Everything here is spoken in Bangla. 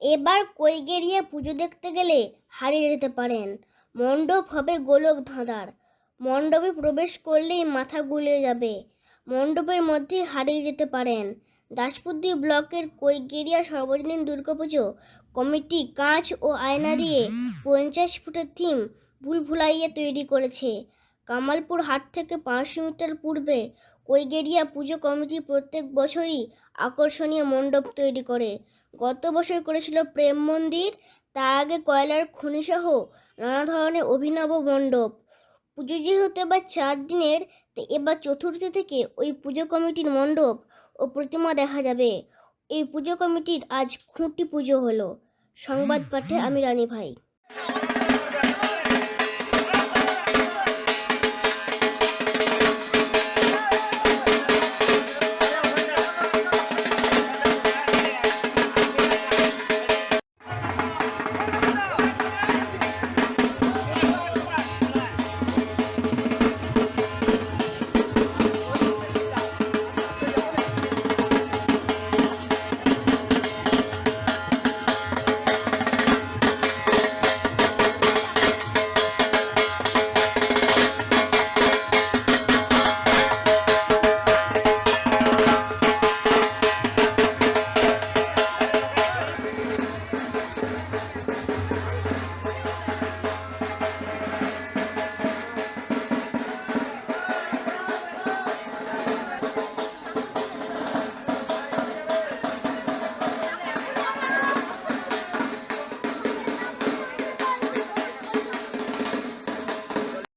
এবার কৈগেরিয়া পুজো দেখতে গেলে হারিয়ে যেতে পারেন। মণ্ডপ হবে গোলক ধাঁধার। মণ্ডপে প্রবেশ করলেই মাথা গুলিয়ে যাবে। মণ্ডপের মধ্যে হারিয়ে যেতে পারেন। দাসপুদ্দি ব্লকের কৈগেরিয়া সর্বজনীন দুর্গাপুজো কমিটি কাঁচ ও আয়না দিয়ে 50 ফুটের থিম ভুলভুলাইয়া তৈরি করেছে। কামালপুর হাট থেকে 500 মিটার পূর্বে কৈগেরিয়া পুজো কমিটি প্রত্যেক বছরই আকর্ষণীয় মণ্ডপ তৈরি করে। গত বছর করেছিল প্রেম মন্দির, তার আগে কয়লার খনিসহ নানা ধরনের অভিনব মণ্ডপ। পুজো যেহেতু এবার 4 দিনের, তাই এবার চতুর্থী থেকে ওই পুজো কমিটির মণ্ডপ ও প্রতিমা দেখা যাবে। এই পুজো কমিটির আজ খুঁটি পুজো হলো। সংবাদ পাঠে আমি রানী ভাই।